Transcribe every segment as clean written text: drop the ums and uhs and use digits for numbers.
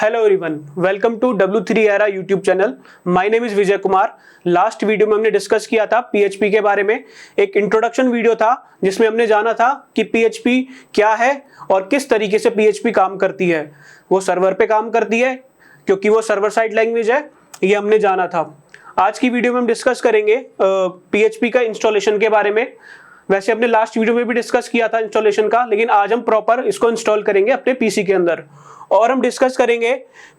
Hello everyone, welcome to W3 era YouTube channel. My name is Vijay Kumar. Last video में हमने discuss किया था PHP के बारे में। एक इंट्रोडक्शन वीडियो था जिसमें हमने जाना था कि PHP क्या है और किस तरीके से PHP काम करती है। वो सर्वर पे काम करती है क्योंकि वो सर्वर साइड लैंग्वेज है, ये हमने जाना था। आज की वीडियो में हम डिस्कस करेंगे PHP का इंस्टॉलेशन के बारे में। वैसे हमने लास्ट वीडियो में भी डिस्कस किया था इंस्टॉलेशन का, लेकिन आज हम प्रॉपर इसको इंस्टॉल करेंगे अपने पीसी के अंदर और हम डिस्कस करेंगे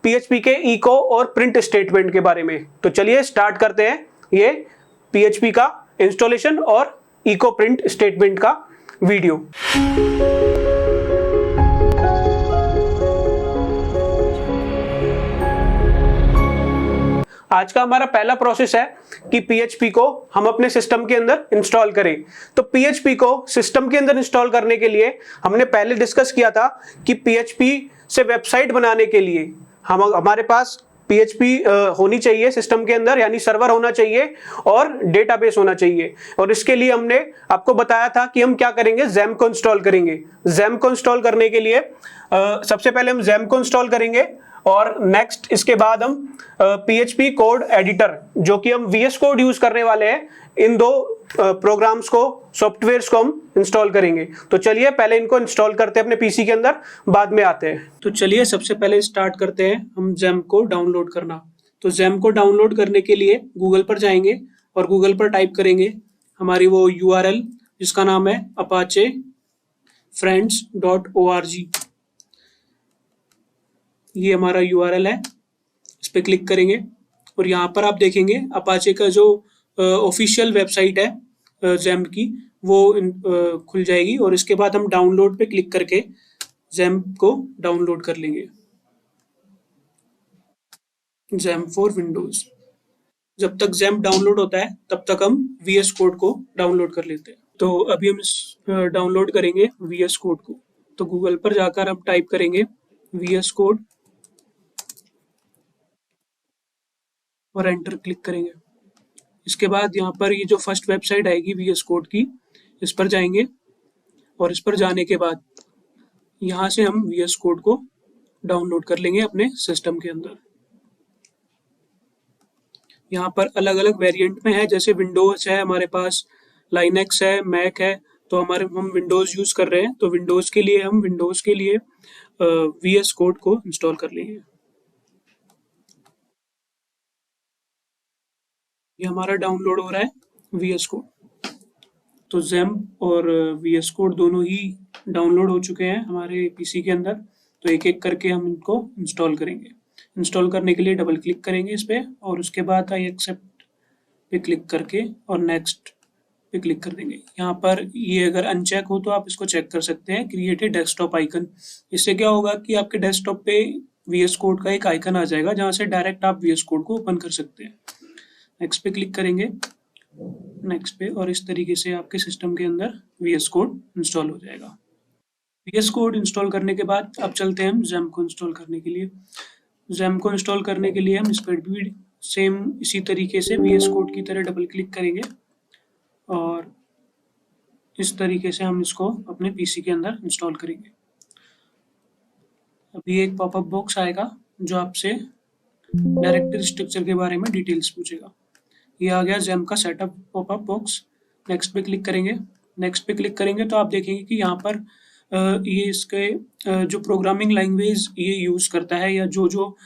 PHP के इको और प्रिंट स्टेटमेंट के बारे में। तो चलिए स्टार्ट करते हैं ये PHP का इंस्टॉलेशन और इको प्रिंट स्टेटमेंट का वीडियो। आज का हमारा पहला प्रोसेस है कि PHP को हम अपने सिस्टम के अंदर इंस्टॉल करें। तो PHP को सिस्टम के अंदर इंस्टॉल करने के लिए हमने पहले डिस्कस किया था कि PHP से वेबसाइट बनाने के लिए हमारे पास PHP होनी चाहिए सिस्टम के अंदर, यानी सर्वर होना चाहिए और डेटाबेस होना चाहिए। और इसके लिए हमने आपको बताया था कि हम क्या करेंगे, XAMPP को इंस्टॉल करेंगे। XAMPP को इंस्टॉल करने के लिए सबसे पहले हम XAMPP को इंस्टॉल करेंगे और नेक्स्ट इसके बाद हम PHP कोड एडिटर, जो कि हम VS कोड यूज करने वाले हैं, इन दो प्रोग्राम्स को, सॉफ्टवेयर्स को हम इंस्टॉल करेंगे। तो चलिए पहले इनको इंस्टॉल करते हैं अपने पीसी के अंदर, बाद में आते हैं। तो चलिए सबसे पहले स्टार्ट करते हैं हम XAMPP को डाउनलोड करना। तो XAMPP को डाउनलोड करने के लिए गूगल पर जाएंगे और गूगल पर टाइप करेंगे हमारी वो URL जिसका नाम है apachefriends.org। ये हमारा URL है, इस पर क्लिक करेंगे और यहाँ पर आप देखेंगे अपाचे का जो ऑफिशियल वेबसाइट है XAMPP की, वो खुल जाएगी और इसके बाद हम डाउनलोड पे क्लिक करके XAMPP को डाउनलोड कर लेंगे। XAMPP for Windows. जब तक XAMPP डाउनलोड होता है तब तक हम VS कोड को डाउनलोड कर लेते हैं। तो अभी हम डाउनलोड करेंगे VS कोड को। तो गूगल पर जाकर हम टाइप करेंगे VS कोड और एंटर क्लिक करेंगे। इसके बाद यहाँ पर ये जो फर्स्ट वेबसाइट आएगी VS कोड की, इस पर जाएंगे और इस पर जाने के बाद यहाँ से हम VS कोड को डाउनलोड कर लेंगे अपने सिस्टम के अंदर। यहाँ पर अलग अलग वेरिएंट में है, जैसे विंडोज है हमारे पास, लाइनेक्स है, मैक है। तो हम विंडोज यूज कर रहे हैं, तो विंडोज के लिए VS कोड को इंस्टॉल कर लेंगे। ये हमारा डाउनलोड हो रहा है VS कोड। तो XAMPP और VS कोड दोनों ही डाउनलोड हो चुके हैं हमारे पीसी के अंदर। तो एक एक करके हम इनको इंस्टॉल करेंगे। इंस्टॉल करने के लिए डबल क्लिक करेंगे इस पे और उसके बाद आई एक्सेप्ट पे क्लिक करके और नेक्स्ट पे क्लिक कर देंगे। यहाँ पर ये अगर अनचेक हो तो आप इसको चेक कर सकते हैं, क्रिएट ए डेस्कटॉप आइकन। इससे क्या होगा कि आपके डेस्कटॉप पे VS कोड का एक आइकन आ जाएगा जहाँ से डायरेक्ट आप VS कोड को ओपन कर सकते हैं। नेक्स्ट पे क्लिक करेंगे, नेक्स्ट पे, और इस तरीके से आपके सिस्टम के अंदर VS कोड इंस्टॉल हो जाएगा। VS कोड इंस्टॉल करने के बाद अब चलते हैं हम XAMPP को इंस्टॉल करने के लिए। XAMPP को इंस्टॉल करने के लिए हम इस पर भी सेम इसी तरीके से VS कोड की तरह डबल क्लिक करेंगे और इस तरीके से हम इसको अपने पीसी के अंदर इंस्टॉल करेंगे। अभी एक पॉपअप बॉक्स आएगा जो आपसे डायरेक्टरी स्ट्रक्चर के बारे में डिटेल्स पूछेगा। ये आ गया XAMPP का सेटअप पॉपअप बॉक्स। नेक्स्ट पे क्लिक करेंगे तो आप देखेंगे कि यहाँ पर ये इसके जो प्रोग्रामिंग लैंग्वेज ये यूज़ करता है या जो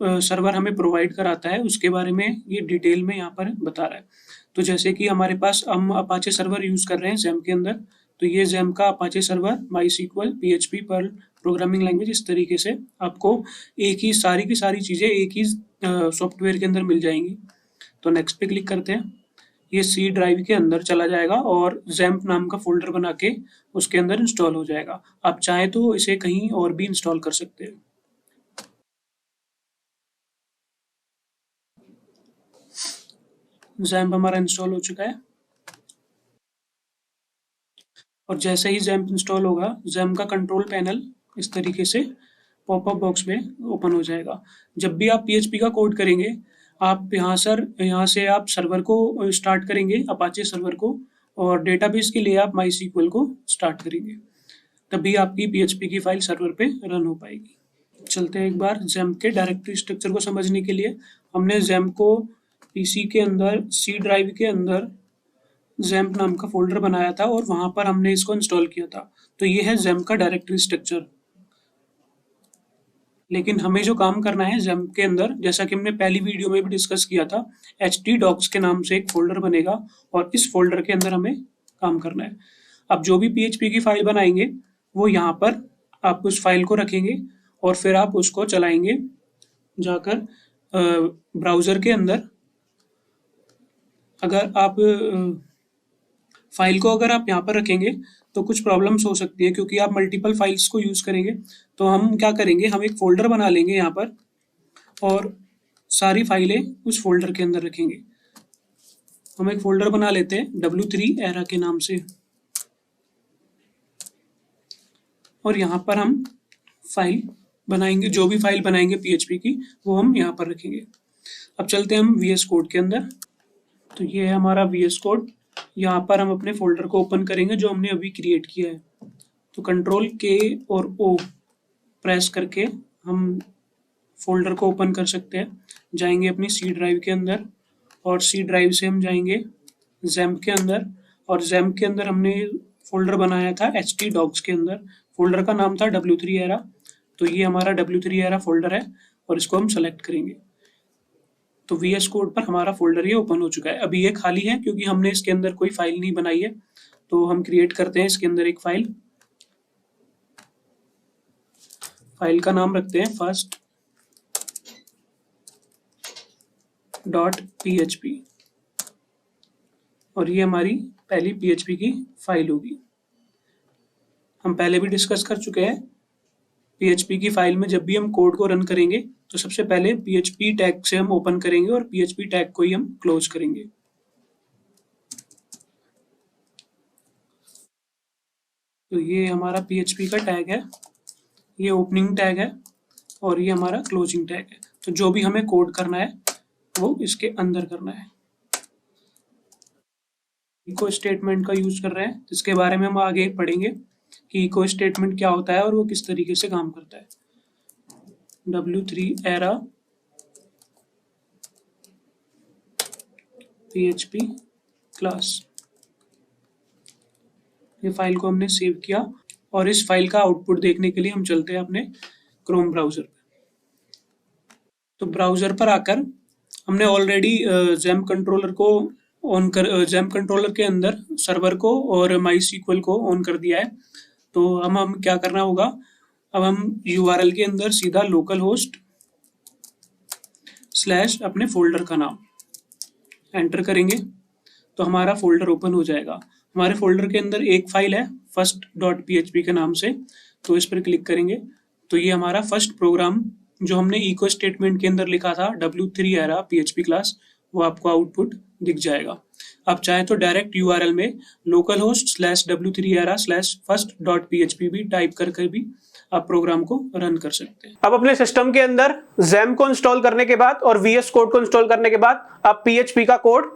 सर्वर हमें प्रोवाइड कराता है उसके बारे में ये डिटेल में यहाँ पर बता रहा है। तो जैसे कि हमारे पास हम अपाचे सर्वर यूज़ कर रहे हैं XAMPP के अंदर, तो ये XAMPP का Apache server, MySQL, PHP, Perl programming language, इस तरीके से आपको एक ही सारी की सारी चीज़ें एक ही सॉफ्टवेयर के अंदर मिल जाएंगी। तो नेक्स्ट पे क्लिक करते हैं। ये C ड्राइव के अंदर चला जाएगा और XAMPP नाम का फोल्डर बना के उसके अंदर इंस्टॉल हो जाएगा। आप चाहें तो इसे कहीं और भी इंस्टॉल कर सकते हैं। XAMPP हमारा इंस्टॉल हो चुका है और जैसे ही XAMPP इंस्टॉल होगा, XAMPP का कंट्रोल पैनल इस तरीके से पॉपअप बॉक्स में ओपन हो जाएगा। जब भी आप PHP का कोड करेंगे, आप यहाँ से आप सर्वर को स्टार्ट करेंगे, अपाचे सर्वर को, और डेटाबेस के लिए आप MySQL को स्टार्ट करेंगे, तभी आपकी PHP की फाइल सर्वर पे रन हो पाएगी। चलते हैं एक बार XAMPP के डायरेक्टरी स्ट्रक्चर को समझने के लिए। हमने XAMPP को पीसी के अंदर सी ड्राइव के अंदर XAMPP नाम का फोल्डर बनाया था और वहां पर हमने इसको इंस्टॉल किया था। तो ये है XAMPP का डायरेक्टरी स्ट्रक्चर। लेकिन हमें जो काम करना है XAMPP के अंदर, जैसा कि हमने पहली वीडियो में भी डिस्कस किया था, htdocs के नाम से एक फोल्डर बनेगा और इस फोल्डर के अंदर हमें काम करना है। अब जो भी PHP की फाइल बनाएंगे वो यहाँ पर आप उस फाइल को रखेंगे और फिर आप उसको चलाएंगे जाकर ब्राउज़र के अंदर। अगर आप फाइल को अगर आप यहाँ पर रखेंगे तो कुछ प्रॉब्लम्स हो सकती है, क्योंकि आप मल्टीपल फाइल्स को यूज़ करेंगे। तो हम क्या करेंगे, हम एक फ़ोल्डर बना लेंगे यहाँ पर और सारी फाइलें उस फोल्डर के अंदर रखेंगे। हम एक फ़ोल्डर बना लेते हैं W3 era के नाम से और यहाँ पर हम फाइल बनाएंगे, जो भी फाइल बनाएंगे PHP की वो हम यहाँ पर रखेंगे। अब चलते हैं हम VS कोड के अंदर। तो ये है हमारा VS कोड। यहाँ पर हम अपने फोल्डर को ओपन करेंगे जो हमने अभी क्रिएट किया है। तो Ctrl K और O प्रेस करके हम फोल्डर को ओपन कर सकते हैं। जाएंगे अपनी सी ड्राइव के अंदर और सी ड्राइव से हम जाएंगे XAMPP के अंदर और XAMPP के अंदर हमने फोल्डर बनाया था htdocs के अंदर। फोल्डर का नाम था W3 era। तो ये हमारा W3 era फोल्डर है और इसको हम सेलेक्ट करेंगे। तो VS कोड पर हमारा फोल्डर ये ओपन हो चुका है। अभी ये खाली है क्योंकि हमने इसके अंदर कोई फाइल नहीं बनाई है। तो हम क्रिएट करते हैं इसके अंदर एक फाइल। फाइल का नाम रखते हैं first.php और ये हमारी पहली PHP की फाइल होगी। हम पहले भी डिस्कस कर चुके हैं, PHP की फाइल में जब भी हम कोड को रन करेंगे तो सबसे पहले PHP टैग से हम ओपन करेंगे और PHP टैग को ही हम क्लोज करेंगे। तो ये हमारा PHP का टैग है, ये ओपनिंग टैग है और ये हमारा क्लोजिंग टैग है। तो जो भी हमें कोड करना है वो इसके अंदर करना है। इको स्टेटमेंट का यूज कर रहे हैं, इसके बारे में हम आगे पढ़ेंगे कि इको स्टेटमेंट क्या होता है और वो किस तरीके से काम करता है। W3 era PHP क्लास, ये फाइल को हमने सेव किया और इस फाइल का आउटपुट देखने के लिए हम चलते हैं अपने क्रोम ब्राउजर पर। तो ब्राउजर पर आकर हमने ऑलरेडी XAMPP कंट्रोलर को XAMPP कंट्रोलर के अंदर सर्वर को और MySQL को ऑन कर दिया है। तो हम क्या करना होगा, अब हम URL के अंदर सीधा लोकल होस्ट / अपने फोल्डर का नाम एंटर करेंगे तो हमारा फोल्डर ओपन हो जाएगा। हमारे फोल्डर के अंदर एक फाइल है first.php के नाम से, तो इस पर क्लिक करेंगे तो ये हमारा फर्स्ट प्रोग्राम जो हमने इको स्टेटमेंट के अंदर लिखा था W3 era PHP क्लास, वो आपको आउटपुट दिख जाएगा। आप चाहें तो डायरेक्ट URL में localhost /w3 era /first.php भी टाइप करके भी आप प्रोग्राम को रन कर सकते हैं। अब अपने सिस्टम के अंदर XAMPP को इंस्टॉल करने के बाद और VS कोड को इंस्टॉल करने के बाद आप PHP का कोड,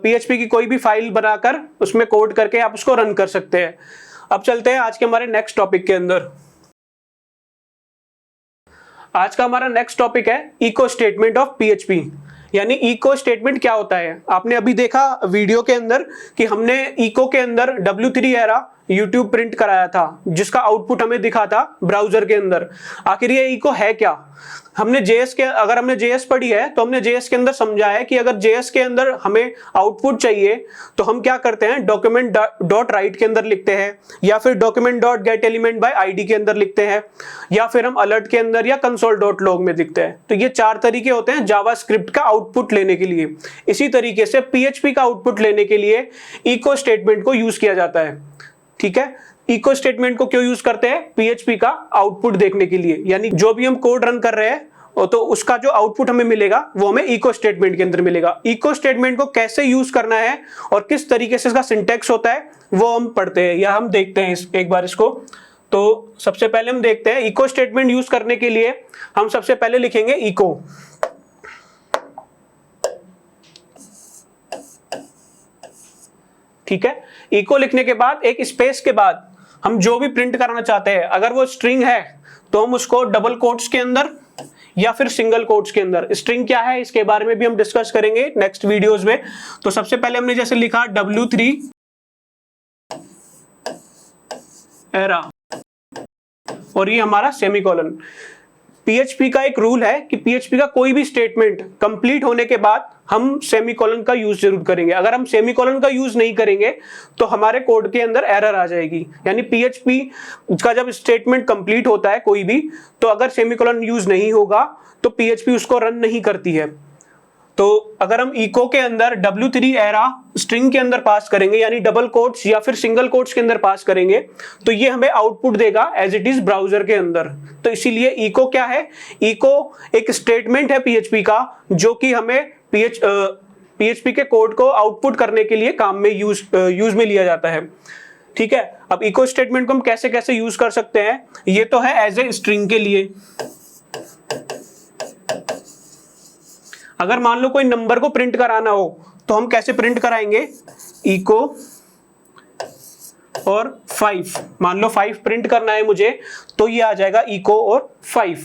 PHP की कोई भी फाइल बनाकर उसमें कोड करके आप उसको रन कर सकते हैं। अब चलते हैं आज के हमारे नेक्स्ट टॉपिक के अंदर। आज का हमारा नेक्स्ट टॉपिक है इको स्टेटमेंट ऑफ PHP, यानी इको स्टेटमेंट क्या होता है। आपने अभी देखा वीडियो के अंदर कि हमने इको के अंदर W3 era YouTube प्रिंट कराया था, जिसका आउटपुट हमें दिखा था ब्राउजर के अंदर। आखिर ये इको है क्या? हमने अगर हमने JS पढ़ी है तो हमने JS के अंदर समझा है कि अगर JS के अंदर हमें आउटपुट चाहिए तो हम क्या करते हैं, डॉक्यूमेंट डॉट राइट के अंदर लिखते हैं या फिर document dot gate element by ID के अंदर लिखते हैं या फिर हम अलर्ट के अंदर या कंसोल डॉट लॉग में लिखते हैं। तो ये 4 तरीके होते हैं जावास्क्रिप्ट का आउटपुट लेने के लिए। इसी तरीके से PHP का आउटपुट लेने के लिए इको स्टेटमेंट को यूज किया जाता है। ठीक है, इको स्टेटमेंट को क्यों यूज करते हैं? PHP का आउटपुट देखने के लिए, यानी जो भी हम कोड रन कर रहे हैं तो उसका जो आउटपुट हमें मिलेगा वो हमें इको स्टेटमेंट के अंदर मिलेगा। इको स्टेटमेंट को कैसे यूज करना है और किस तरीके से इसका सिंटैक्स होता है वो हम पढ़ते हैं या हम देखते हैं एक बार इसको। तो सबसे पहले हम देखते हैं इको स्टेटमेंट यूज करने के लिए हम सबसे पहले लिखेंगे इको। ठीक है, इको लिखने के बाद एक स्पेस के बाद हम जो भी प्रिंट कराना चाहते हैं, अगर वो स्ट्रिंग है तो हम उसको डबल कोट्स के अंदर या फिर सिंगल कोट्स के अंदर, स्ट्रिंग क्या है इसके बारे में भी हम डिस्कस करेंगे नेक्स्ट वीडियोस में। तो सबसे पहले हमने जैसे लिखा W3 एरा और ये हमारा सेमीकोलन। पीएचपी का एक रूल है कि पीएचपी का कोई भी स्टेटमेंट कंप्लीट होने के बाद हम सेमीकोलन का यूज जरूर करेंगे। अगर हम सेमीकोलन का यूज नहीं करेंगे तो हमारे कोड के अंदर एरर आ जाएगी। यानी पीएचपी का जब स्टेटमेंट कंप्लीट होता है कोई भी, तो अगर सेमीकोलन यूज नहीं होगा तो पीएचपी उसको रन नहीं करती है। तो अगर हम इको के अंदर W3 एरा स्ट्रिंग के अंदर पास करेंगे, यानी डबल कोट्स या फिर सिंगल कोट्स के अंदर पास करेंगे, तो ये हमें आउटपुट देगा एज इट इज ब्राउजर के अंदर। तो इसीलिए इको क्या है, इको एक स्टेटमेंट है पीएचपी का जो कि हमें पीएचपी के कोड को आउटपुट करने के लिए काम में यूज में लिया जाता है। ठीक है, अब इको स्टेटमेंट को हम कैसे कैसे यूज कर सकते हैं, ये तो है एज ए स्ट्रिंग के लिए। अगर मान लो कोई नंबर को प्रिंट कराना हो तो हम कैसे प्रिंट कराएंगे, इको और 5, मान लो 5 प्रिंट करना है मुझे, तो ये आ जाएगा इको और 5।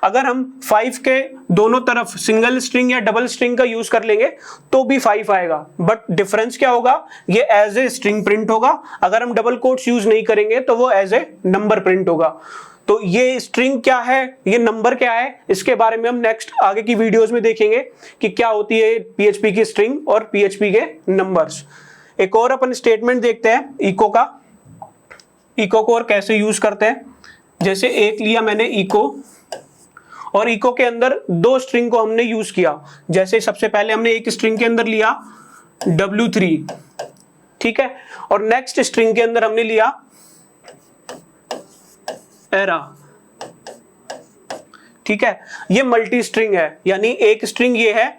अगर हम 5 के दोनों तरफ सिंगल स्ट्रिंग या डबल स्ट्रिंग का यूज कर लेंगे तो भी 5 आएगा, बट डिफरेंस क्या होगा, ये एज ए स्ट्रिंग प्रिंट होगा। अगर हम डबल कोट्स यूज नहीं करेंगे तो वो एज ए नंबर प्रिंट होगा। तो ये स्ट्रिंग क्या है, ये नंबर क्या है, इसके बारे में हम नेक्स्ट आगे की वीडियोस में देखेंगे कि क्या होती है पीएचपी की स्ट्रिंग और पीएचपी के नंबर्स। एक और अपन स्टेटमेंट देखते हैं इको का, इको को और कैसे यूज करते हैं। जैसे एक लिया मैंने इको, और इको के अंदर 2 स्ट्रिंग को हमने यूज किया। जैसे सबसे पहले हमने एक स्ट्रिंग के अंदर लिया W3, ठीक है, और नेक्स्ट स्ट्रिंग के अंदर हमने लिया एरा। ठीक है, ये मल्टी स्ट्रिंग है, यानी एक स्ट्रिंग ये है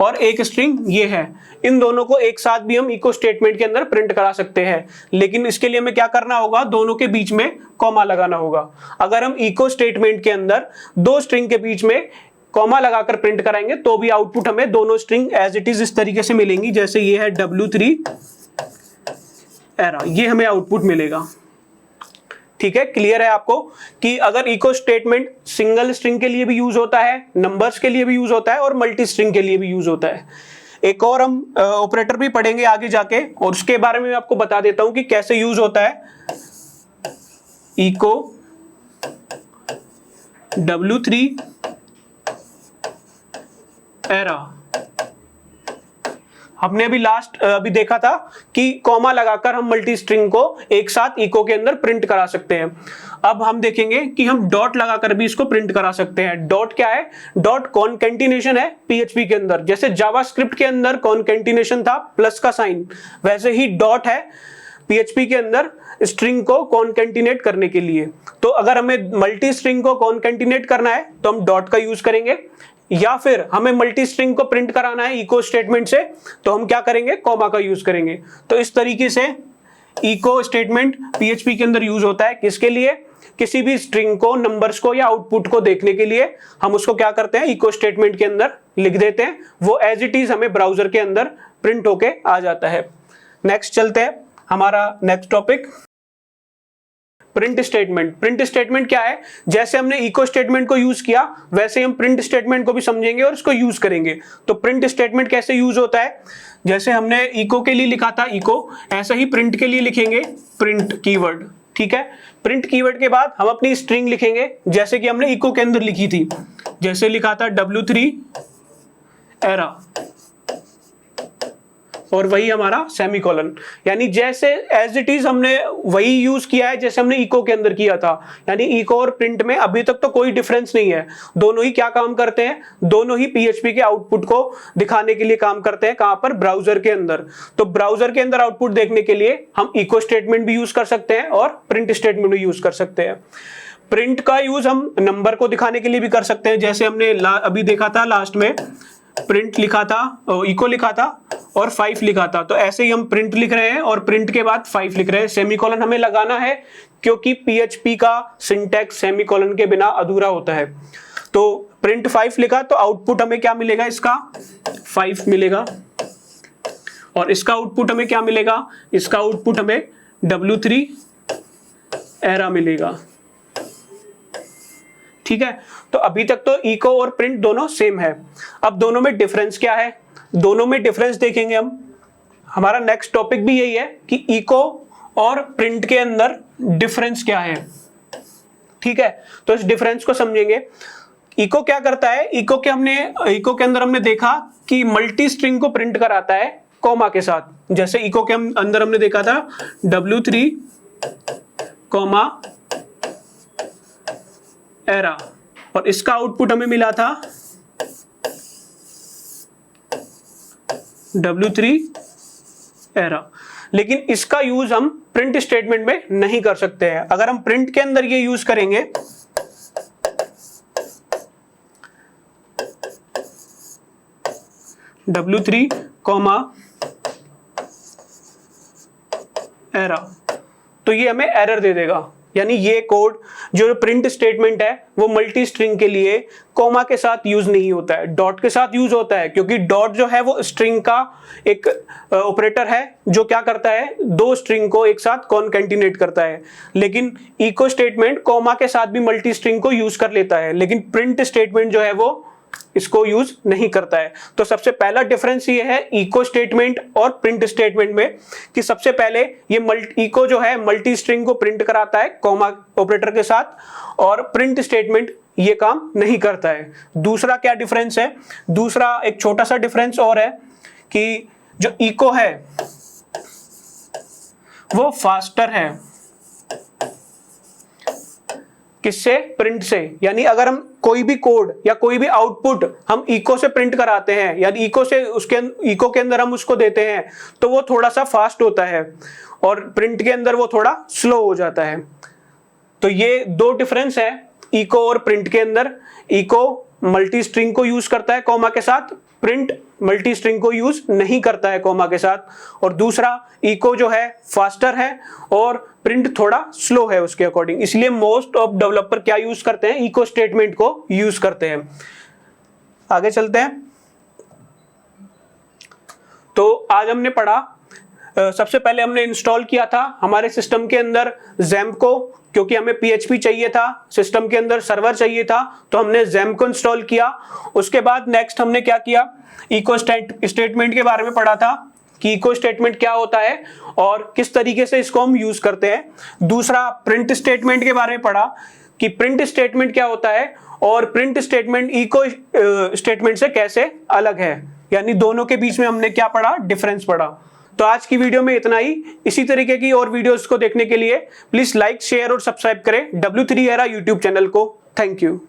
और एक स्ट्रिंग ये है। इन दोनों को एक साथ भी हम इको स्टेटमेंट के अंदर प्रिंट करा सकते हैं, लेकिन इसके लिए हमें क्या करना होगा, दोनों के बीच में कॉमा लगाना होगा। अगर हम इको स्टेटमेंट के अंदर 2 स्ट्रिंग के बीच में कॉमा लगाकर प्रिंट कराएंगे तो भी आउटपुट हमें दोनों स्ट्रिंग एज इट इज इस तरीके से मिलेंगी। जैसे ये है W3 एरा, ये हमें आउटपुट मिलेगा। ठीक है, क्लियर है आपको कि अगर इको स्टेटमेंट सिंगल स्ट्रिंग के लिए भी यूज होता है, नंबर्स के लिए भी यूज होता है और मल्टी स्ट्रिंग के लिए भी यूज होता है। एक और हम ऑपरेटर भी पढ़ेंगे आगे जाके, और उसके बारे में मैं आपको बता देता हूं कि कैसे यूज होता है इको W3 एरा। हमने अभी देखा था कि कॉमा लगाकर हम मल्टी स्ट्रिंग को एक साथ इको के अंदर प्रिंट करा सकते हैं। अब हम देखेंगे कि हम डॉट लगाकर भी इसको प्रिंट करा सकते हैं। डॉट क्या है, डॉट कॉनकैटिनेशन है पीएचपी के अंदर। जैसे जावास्क्रिप्ट के अंदर कॉनकैटिनेशन था प्लस का साइन, वैसे ही डॉट है पीएचपी के अंदर स्ट्रिंग को कॉनकैटिनेट करने के लिए। तो अगर हमें मल्टी स्ट्रिंग को कॉनकैटिनेट करना है तो हम डॉट का यूज करेंगे, या फिर हमें मल्टी स्ट्रिंग को प्रिंट कराना है इको स्टेटमेंट से तो हम क्या करेंगे, कॉमा का यूज करेंगे। तो इस तरीके से इको स्टेटमेंट पीएचपी के अंदर यूज होता है। किसके लिए, किसी भी स्ट्रिंग को, नंबर्स को या आउटपुट को देखने के लिए हम उसको क्या करते हैं, इको स्टेटमेंट के अंदर लिख देते हैं, वो एज इट इज हमें ब्राउजर के अंदर प्रिंट होके आ जाता है। नेक्स्ट चलते हैं, हमारा next topic print statement. Print statement क्या है, जैसे हमने इको स्टेटमेंट को यूज किया वैसे हम प्रिंट स्टेटमेंट को भी समझेंगे और इसको यूज करेंगे। तो प्रिंट स्टेटमेंट कैसे यूज होता है, जैसे हमने इको के लिए लिखा था इको, ऐसे ही प्रिंट के लिए लिखेंगे प्रिंट कीवर्ड। ठीक है, प्रिंट कीवर्ड के बाद हम अपनी स्ट्रिंग लिखेंगे जैसे कि हमने इको के अंदर लिखी थी। जैसे लिखा था W3 एरा, और वही हमारा सेमीकोलन, यानी जैसे एज इट इज हमने वही यूज किया है जैसे हमने इको के अंदर किया था। यानी इको और प्रिंट में अभी तक तो कोई डिफरेंस नहीं है, दोनों ही क्या काम करते हैं, दोनों ही पीएचपी के आउटपुट को दिखाने के लिए काम करते हैं। कहां पर, ब्राउजर के अंदर। तो ब्राउजर के अंदर आउटपुट देखने के लिए हम इको स्टेटमेंट भी यूज कर सकते हैं और प्रिंट स्टेटमेंट भी यूज कर सकते हैं। प्रिंट का यूज हम नंबर को दिखाने के लिए भी कर सकते हैं, जैसे हमने अभी देखा था लास्ट में, प्रिंट लिखा था, इको लिखा था और 5 लिखा था। तो ऐसे ही हम प्रिंट लिख रहे हैं और प्रिंट के बाद 5 लिख रहे हैं। सेमीकोलन हमें लगाना है क्योंकि पीएचपी का सिंटैक्स सेमीकोलन के बिना अधूरा होता है। तो प्रिंट 5 लिखा तो आउटपुट हमें क्या मिलेगा, इसका 5 मिलेगा, और इसका आउटपुट हमें क्या मिलेगा, इसका आउटपुट हमें W3 एरा मिलेगा। ठीक है, तो अभी तक तो इको और प्रिंट दोनों सेम है। अब दोनों में डिफरेंस क्या है, दोनों में डिफरेंस देखेंगे हम। हमारा नेक्स्ट टॉपिक भी यही है कि इको और प्रिंट के अंदर डिफरेंस क्या है। ठीक है, तो इस डिफरेंस को समझेंगे। इको क्या करता है, इको के अंदर हमने देखा कि मल्टी स्ट्रिंग को प्रिंट कराता है कॉमा के साथ। जैसे इको के अंदर हमने देखा था W3 कॉमा एरा, और इसका आउटपुट हमें मिला था W3 एरा। लेकिन इसका यूज हम प्रिंट स्टेटमेंट में नहीं कर सकते हैं। अगर हम प्रिंट के अंदर ये यूज करेंगे W3 कॉमा एरा, तो ये हमें एरर दे देगा। यानी ये कोड जो प्रिंट स्टेटमेंट है वो मल्टी स्ट्रिंग के लिए कॉमा के साथ यूज नहीं होता है, डॉट के साथ यूज होता है, क्योंकि डॉट जो है वो स्ट्रिंग का एक ऑपरेटर है जो क्या करता है, दो स्ट्रिंग को एक साथ कॉनकैटिनेट करता है। लेकिन इको स्टेटमेंट कॉमा के साथ भी मल्टी स्ट्रिंग को यूज कर लेता है, लेकिन प्रिंट स्टेटमेंट जो है वो इसको यूज नहीं करता है। तो सबसे पहला डिफरेंस ये है इको स्टेटमेंट और प्रिंट स्टेटमेंट में, कि सबसे पहले ये इको जो है मल्टी स्ट्रिंग को प्रिंट कराता है कॉमा ऑपरेटर के साथ, और प्रिंट स्टेटमेंट ये काम नहीं करता है। दूसरा क्या डिफरेंस है, दूसरा एक छोटा सा डिफरेंस और है कि जो इको है वो फास्टर है किससे, प्रिंट से। यानी अगर हम कोई भी कोड या कोई भी आउटपुट हम इको से प्रिंट कराते हैं, यानी इको के अंदर हम उसको देते हैं, तो वो थोड़ा सा फास्ट होता है, और प्रिंट के अंदर वो थोड़ा स्लो हो जाता है। तो ये दो डिफरेंस है इको और प्रिंट के अंदर। इको मल्टी स्ट्रिंग को यूज करता है कॉमा के साथ, प्रिंट मल्टी स्ट्रिंग को यूज नहीं करता है कॉमा के साथ। और दूसरा, इको जो है फास्टर है और प्रिंट थोड़ा स्लो है उसके अकॉर्डिंग, इसलिए मोस्ट ऑफ डेवलपर क्या यूज करते हैं, इको स्टेटमेंट को यूज करते हैं। आगे चलते हैं। तो आज हमने पढ़ा, सबसे पहले हमने इंस्टॉल किया था हमारे सिस्टम के अंदर XAMPP को, क्योंकि हमें PHP चाहिए था, सिस्टम के अंदर सर्वर चाहिए था, तो हमने XAMPP को इंस्टॉल किया। उसके बाद नेक्स्ट हमने क्या किया, इको स्टेटमेंट के बारे में पढ़ा था कि इको स्टेटमेंट क्या होता है और किस तरीके से इसको हम यूज करते हैं। दूसरा, प्रिंट स्टेटमेंट के बारे में पढ़ा कि प्रिंट स्टेटमेंट क्या होता है और प्रिंट स्टेटमेंट इको स्टेटमेंट से कैसे अलग है, यानी दोनों के बीच में हमने क्या पढ़ा, डिफरेंस पढ़ा। तो आज की वीडियो में इतना ही। इसी तरीके की और वीडियोस को देखने के लिए प्लीज लाइक, शेयर और सब्सक्राइब करें W3 एरा यूट्यूब चैनल को। Thank you.